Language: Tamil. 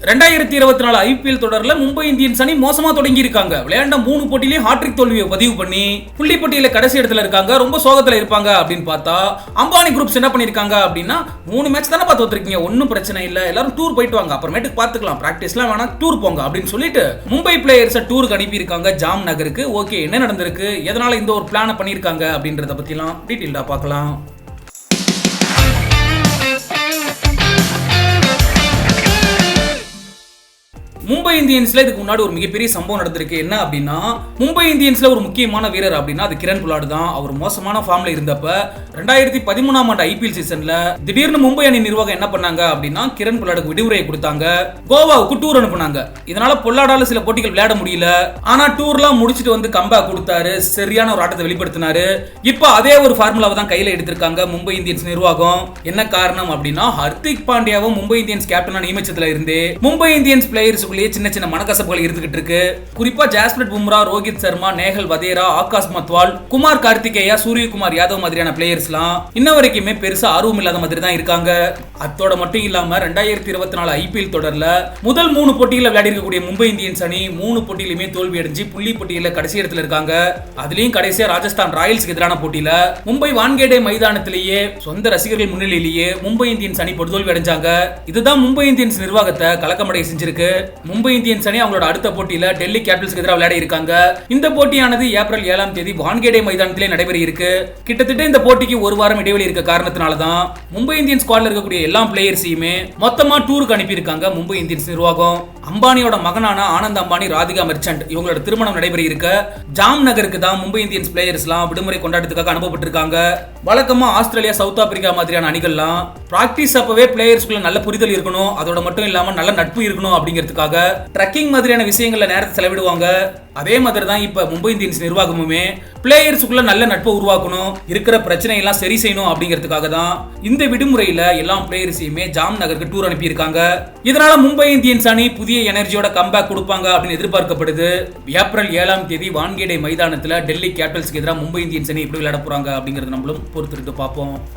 2024 ஐபிஎல் தொடர்ல மும்பை இந்தியன்ஸ் அணி மோசமா தொடங்கி இருக்காங்க. விளையாண்ட 3 போட்டியிலே ஹாட்ரிக் தோல்வியை பதிவு பண்ணி புள்ளி பட்டியல கடைசி இடத்துல இருக்காங்க. ரொம்ப சோகத்துல இருப்பாங்க அப்படின்னு பார்த்தா அம்பானி குரூப்ஸ் என்ன பண்ணிருக்காங்க அப்படின்னா 3 மேட்ச் தானே பார்த்து வந்திருக்கீங்க, ஒன்னும் பிரச்சனை இல்ல, எல்லாரும் டூர் போயிட்டு வாங்க, அப்புறமேட்டுக்கு பாத்துக்கலாம், பிராக்டிஸ்லாம் வேணா டூர் போங்க அப்படின்னு சொல்லிட்டு மும்பை பிளேயர்ஸ் டூருக்கு அனுப்பி இருக்காங்க ஜாம் நகருக்கு. ஓகே, என்ன நடந்திருக்கு, எதனால இந்த ஒரு பிளான பண்ணிருக்காங்க அப்படின்றத பத்திலாம் டீடைலா பார்க்கலாம். மும்பை இந்தியன்ஸ்ல இதுக்கு முன்னாடி ஒரு மிகப்பெரிய சம்பவம் நடந்திருக்கு. என்ன அப்படின்னா, மும்பை இந்தியன்ஸ்ல ஒரு முக்கியமான வீரர் அப்படின்னா அது கிரண் பொலார்டு தான். அவர் மோசமான ஃபார்ம்ல இருந்தப்ப 2013 ஆண்டு ஐபிஎல் சீசன்ல திடீர்னு மும்பை அணி நிர்வாகம் என்ன பண்ணாங்க அப்படின்னா கிரண் பொலார்டுக்கு விடுமுறையை கொடுத்தாங்க, கோவாவுக்கு டூர் அனுப்புனாங்க. இதனால பொலார்டால சில போட்டிகள் விளையாட முடியல. ஆனா டூர்லாம் முடிச்சிட்டு வந்து கம்பேக் கொடுத்தாரு, சரியான ஒரு ஆட்டத்தை வெளிப்படுத்தினாரு. இப்போ அதே ஒரு ஃபார்முலாவை தான் கையில எடுத்திருக்காங்க மும்பை இந்தியன்ஸ் நிர்வாகம். என்ன காரணம் அப்படின்னா, ஹர்திக் பாண்டியாவும் மும்பை இந்தியன்ஸ் கேப்டனா நியமிச்சதுல இருந்தே மும்பை இந்தியன்ஸ் பிளேயர்ஸ் சின்ன சின்ன மனக்கசப்புகள் இருந்துகிட்டு இருக்கு. குறிப்பா ஜாஸ்பிரிட் பும்ரா, ரோஹித் சர்மா, நேஹல் வதேரா, ஆகாஷ் மத்வால், குமார் கார்த்திகேயா, சூரியகுமார் யாதவ் மாதிரியான பிளேயர்ஸ்லாம் இன்ன வரைக்குமே பெருசா ஆர்வம் இல்லாத மாதிரி தான் இருக்காங்க. அத்தோட மட்டும் இல்லாம 2024 ஐபிஎல் தொடர்ல முதல் 3 போட்டிகளை விளையாடி இருக்கக்கூடிய மும்பை இந்தியன்ஸ் அணி 3 போட்டியிலுமே தோல்வி அடைஞ்சு புள்ளி பட்டியல கடைசி இடத்துல இருக்காங்க. அதுலயும் கடைசியா ராஜஸ்தான் ராயல்ஸ்க்கு எதிரான போட்டியில மும்பை வான்கேடே மைதானத்திலேயே சொந்த ரசிகர்கள் முன்னிலையிலேயே மும்பை இந்தியன்ஸ் அணி படுதோல்வி அடைஞ்சாங்க. இதுதான் மும்பை இந்தியன்ஸ் நிர்வாகத்தை கலக்கமடைய செஞ்சிருக்கு. மும்பை இந்தியன்ஸ் அணி அவங்களோட அடுத்த போட்டியில டெல்லி கேபிட்டல்ஸ்க்கு எதிராக விளையாட இருக்காங்க. இந்த போட்டியானது ஏப்ரல் 7ஆம் தேதி வான்கேடே மைதானத்திலே நடைபெற இருக்கு. கிட்டத்தட்ட இந்த போட்டிக்கு ஒரு வாரம் இடைவெளி இருக்க காரணத்தினால தான் மும்பை இந்தியன்ஸ் ஸ்குவாட்ல இருக்கக்கூடிய எல்லா பிளேயர்ஸையுமே மொத்தமா டூருக்கு அனுப்பி இருக்காங்க மும்பை இந்தியன்ஸ் நிர்வாகம். அம்பானியோட மகனான ஆனந்த் அம்பானி, ராதிகா மெர்ச்சன்ட் இவங்களோட திருமணம் நடைபெற இருக்க ஜாம் நகருக்கு தான் மும்பை இந்தியன்ஸ் பிளேயர்ஸ்லாம் விடுமுறை கொண்டாட்டத்துக்காக அனுப்பப்பட்டிருக்காங்க. வழக்கமா ஆஸ்திரேலியா, சவுத் ஆப்பிரிக்கா மாதிரியான அணிகள்லாம் பிராக்டிஸ் அப்பவே பிளேயர்ஸ்க்குள்ள நல்ல புரிதல் இருக்கணும், அதோட மட்டும் இல்லாம நல்ல நட்பு இருக்கணும் அப்படிங்கிறதுக்காக ட்ரக்கிங் மாதிரியான விஷயங்கள்ல நேரத்தை செலவிடுவாங்க. அதே மாதிரி தான் இப்ப மும்பை இந்தியன்ஸ் நிர்வாகமுமே பிளேயர்ஸுக்குள்ள நல்ல நட்பை உருவாக்கணும், இருக்கிற பிரச்சனை எல்லாம் சரி செய்யணும் அப்படிங்கிறதுக்காக தான் இந்த விடுமுறையில எல்லா பிளேயர்ஸையுமே ஜாம் நகருக்கு டூர் அனுப்பி இருக்காங்க. இதனால மும்பை இந்தியன்ஸ் அணி புதிய எனர்ஜியோட கம்பேக் கொடுப்பாங்க அப்படின்னு எதிர்பார்க்கப்படுது. ஏப்ரல் 7ஆம் தேதி வான்கேடே மைதானத்துல டெல்லி கேபிட்டல்ஸ்க்கு எதிராக மும்பை இந்தியன்ஸ் அணி எப்படி விளையாட போறாங்க அப்படிங்கறது நம்மளும் பொறுத்திருந்து பார்ப்போம்.